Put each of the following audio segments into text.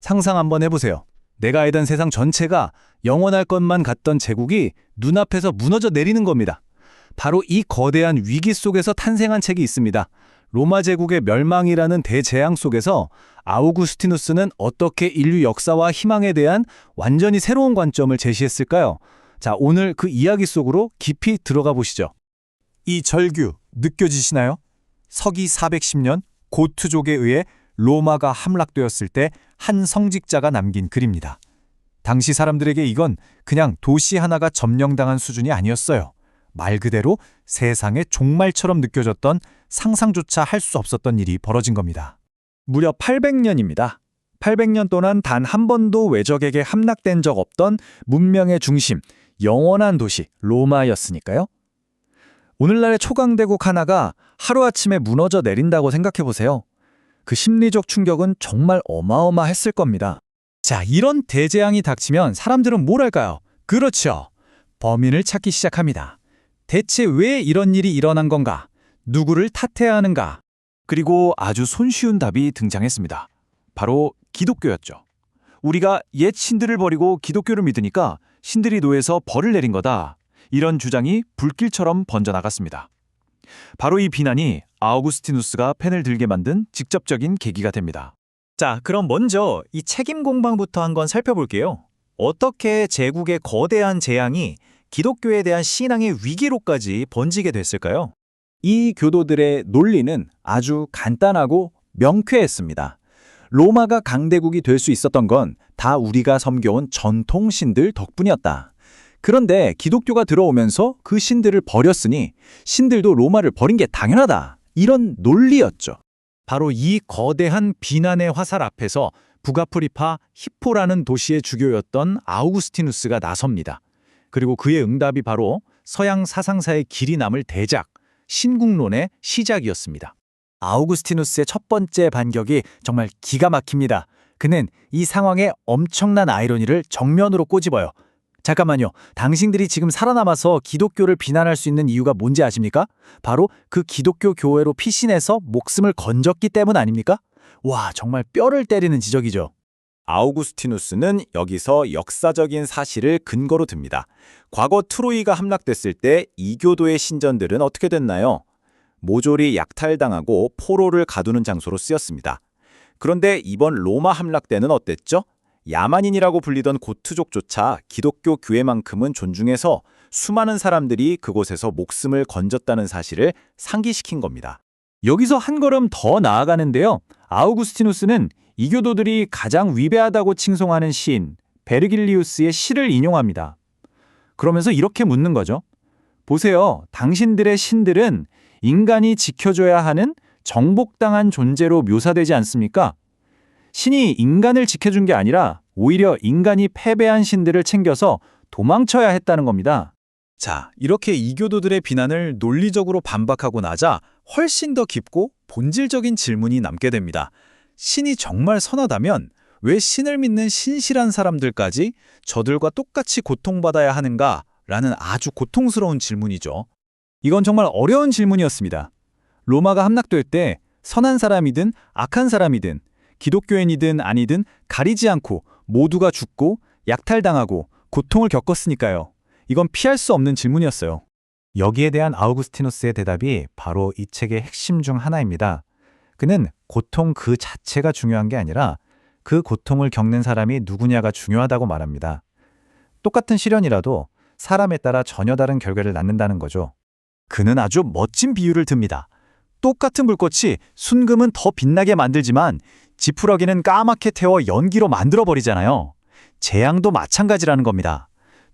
상상 한번 해보세요. 내가 알던 세상 전체가 영원할 것만 같던 제국이 눈앞에서 무너져 내리는 겁니다. 바로 이 거대한 위기 속에서 탄생한 책이 있습니다. 로마 제국의 멸망이라는 대재앙 속에서 아우구스티누스는 어떻게 인류 역사와 희망에 대한 완전히 새로운 관점을 제시했을까요? 자, 오늘 그 이야기 속으로 깊이 들어가 보시죠. 이 절규 느껴지시나요? 서기 410년 고트족에 의해 로마가 함락되었을 때 한 성직자가 남긴 글입니다. 당시 사람들에게 이건 그냥 도시 하나가 점령당한 수준이 아니었어요. 말 그대로 세상의 종말처럼 느껴졌던 상상조차 할 수 없었던 일이 벌어진 겁니다. 무려 800년입니다. 800년 동안 단 한 번도 외적에게 함락된 적 없던 문명의 중심, 영원한 도시 로마였으니까요. 오늘날의 초강대국 하나가 하루아침에 무너져 내린다고 생각해보세요. 그 심리적 충격은 정말 어마어마했을 겁니다. 자, 이런 대재앙이 닥치면 사람들은 뭘 할까요? 그렇죠. 범인을 찾기 시작합니다. 대체 왜 이런 일이 일어난 건가? 누구를 탓해야 하는가? 그리고 아주 손쉬운 답이 등장했습니다. 바로 기독교였죠. 우리가 옛 신들을 버리고 기독교를 믿으니까 신들이 노예에서 벌을 내린 거다. 이런 주장이 불길처럼 번져나갔습니다. 바로 이 비난이 아우구스티누스가 펜을 들게 만든 직접적인 계기가 됩니다. 자, 그럼 먼저 이 책임 공방부터 한번 살펴볼게요. 어떻게 제국의 거대한 재앙이 기독교에 대한 신앙의 위기로까지 번지게 됐을까요? 이 교도들의 논리는 아주 간단하고 명쾌했습니다. 로마가 강대국이 될 수 있었던 건 다 우리가 섬겨온 전통 신들 덕분이었다. 그런데 기독교가 들어오면서 그 신들을 버렸으니 신들도 로마를 버린 게 당연하다. 이런 논리였죠. 바로 이 거대한 비난의 화살 앞에서 북아프리파 히포라는 도시의 주교였던 아우구스티누스가 나섭니다. 그리고 그의 응답이 바로 서양 사상사의 길이 남을 대작, 신국론의 시작이었습니다. 아우구스티누스의 첫 번째 반격이 정말 기가 막힙니다. 그는 이 상황에 엄청난 아이러니를 정면으로 꼬집어요. 잠깐만요. 당신들이 지금 살아남아서 기독교를 비난할 수 있는 이유가 뭔지 아십니까? 바로 그 기독교 교회로 피신해서 목숨을 건졌기 때문 아닙니까? 와, 정말 뼈를 때리는 지적이죠. 아우구스티누스는 여기서 역사적인 사실을 근거로 듭니다. 과거 트로이가 함락됐을 때 이교도의 신전들은 어떻게 됐나요? 모조리 약탈당하고 포로를 가두는 장소로 쓰였습니다. 그런데 이번 로마 함락 때는 어땠죠? 야만인이라고 불리던 고트족조차 기독교 교회만큼은 존중해서 수많은 사람들이 그곳에서 목숨을 건졌다는 사실을 상기시킨 겁니다. 여기서 한 걸음 더 나아가는데요. 아우구스티누스는 이교도들이 가장 위대하다고 칭송하는 시인 베르길리우스의 시를 인용합니다. 그러면서 이렇게 묻는 거죠. 보세요. 당신들의 신들은 인간이 지켜줘야 하는 정복당한 존재로 묘사되지 않습니까? 신이 인간을 지켜준 게 아니라 오히려 인간이 패배한 신들을 챙겨서 도망쳐야 했다는 겁니다. 자, 이렇게 이교도들의 비난을 논리적으로 반박하고 나자 훨씬 더 깊고 본질적인 질문이 남게 됩니다. 신이 정말 선하다면 왜 신을 믿는 신실한 사람들까지 저들과 똑같이 고통받아야 하는가라는 아주 고통스러운 질문이죠. 이건 정말 어려운 질문이었습니다. 로마가 함락될 때 선한 사람이든 악한 사람이든 기독교인이든 아니든 가리지 않고 모두가 죽고 약탈당하고 고통을 겪었으니까요. 이건 피할 수 없는 질문이었어요. 여기에 대한 아우구스티누스의 대답이 바로 이 책의 핵심 중 하나입니다. 그는 고통 그 자체가 중요한 게 아니라 그 고통을 겪는 사람이 누구냐가 중요하다고 말합니다. 똑같은 시련이라도 사람에 따라 전혀 다른 결과를 낳는다는 거죠. 그는 아주 멋진 비유를 듭니다. 똑같은 불꽃이 순금은 더 빛나게 만들지만 지푸러기는 까맣게 태워 연기로 만들어버리잖아요. 재앙도 마찬가지라는 겁니다.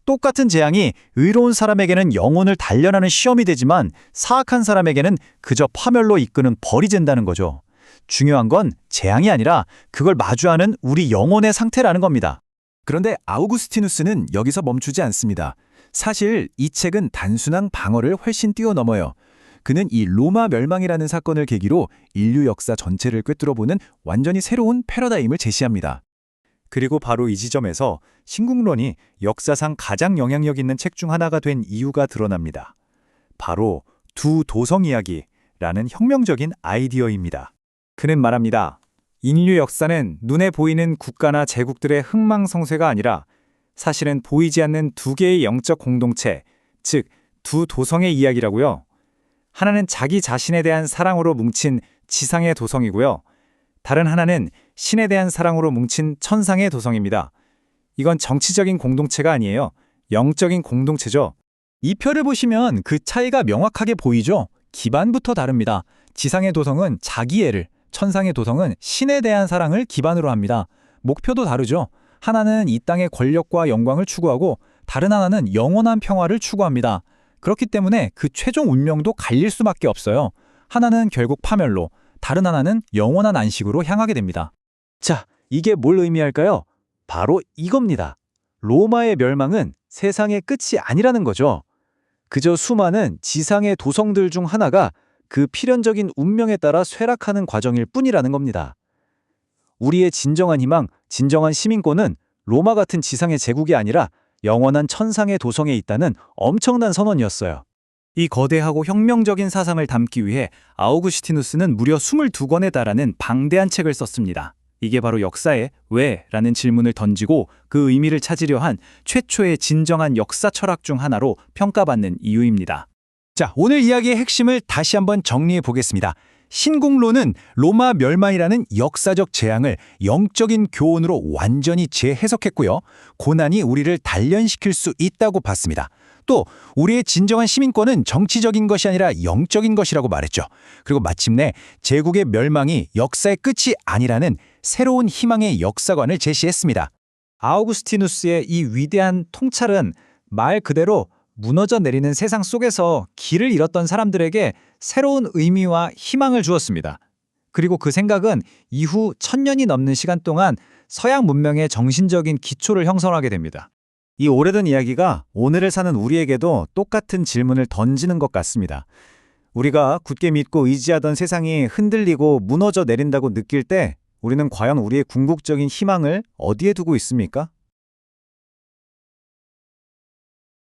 똑같은 재앙이 의로운 사람에게는 영혼을 단련하는 시험이 되지만 사악한 사람에게는 그저 파멸로 이끄는 벌이 된다는 거죠. 중요한 건 재앙이 아니라 그걸 마주하는 우리 영혼의 상태라는 겁니다. 그런데 아우구스티누스는 여기서 멈추지 않습니다. 사실 이 책은 단순한 방어를 훨씬 뛰어넘어요. 그는 이 로마 멸망이라는 사건을 계기로 인류 역사 전체를 꿰뚫어보는 완전히 새로운 패러다임을 제시합니다. 그리고 바로 이 지점에서 신국론이 역사상 가장 영향력 있는 책 중 하나가 된 이유가 드러납니다. 바로 두 도성 이야기라는 혁명적인 아이디어입니다. 그는 말합니다. 인류 역사는 눈에 보이는 국가나 제국들의 흥망성쇠가 아니라 사실은 보이지 않는 두 개의 영적 공동체, 즉 두 도성의 이야기라고요. 하나는 자기 자신에 대한 사랑으로 뭉친 지상의 도성이고요. 다른 하나는 신에 대한 사랑으로 뭉친 천상의 도성입니다. 이건 정치적인 공동체가 아니에요. 영적인 공동체죠. 이 표를 보시면 그 차이가 명확하게 보이죠? 기반부터 다릅니다. 지상의 도성은 자기애를, 천상의 도성은 신에 대한 사랑을 기반으로 합니다. 목표도 다르죠. 하나는 이 땅의 권력과 영광을 추구하고 다른 하나는 영원한 평화를 추구합니다. 그렇기 때문에 그 최종 운명도 갈릴 수밖에 없어요. 하나는 결국 파멸로, 다른 하나는 영원한 안식으로 향하게 됩니다. 자, 이게 뭘 의미할까요? 바로 이겁니다. 로마의 멸망은 세상의 끝이 아니라는 거죠. 그저 수많은 지상의 도성들 중 하나가 그 필연적인 운명에 따라 쇠락하는 과정일 뿐이라는 겁니다. 우리의 진정한 희망, 진정한 시민권은 로마 같은 지상의 제국이 아니라 영원한 천상의 도성에 있다는 엄청난 선언이었어요. 이 거대하고 혁명적인 사상을 담기 위해 아우구스티누스는 무려 22권에 달하는 방대한 책을 썼습니다. 이게 바로 역사에 왜? 라는 질문을 던지고 그 의미를 찾으려 한 최초의 진정한 역사 철학 중 하나로 평가받는 이유입니다. 자, 오늘 이야기의 핵심을 다시 한번 정리해 보겠습니다. 신궁론은 로마 멸망이라는 역사적 재앙을 영적인 교훈으로 완전히 재해석했고요. 고난이 우리를 단련시킬 수 있다고 봤습니다. 또 우리의 진정한 시민권은 정치적인 것이 아니라 영적인 것이라고 말했죠. 그리고 마침내 제국의 멸망이 역사의 끝이 아니라는 새로운 희망의 역사관을 제시했습니다. 아우구스티누스의 이 위대한 통찰은 말 그대로 무너져 내리는 세상 속에서 길을 잃었던 사람들에게 새로운 의미와 희망을 주었습니다. 그리고 그 생각은 이후 1000년이 넘는 시간 동안 서양 문명의 정신적인 기초를 형성하게 됩니다. 이 오래된 이야기가 오늘을 사는 우리에게도 똑같은 질문을 던지는 것 같습니다. 우리가 굳게 믿고 의지하던 세상이 흔들리고 무너져 내린다고 느낄 때 우리는 과연 우리의 궁극적인 희망을 어디에 두고 있습니까?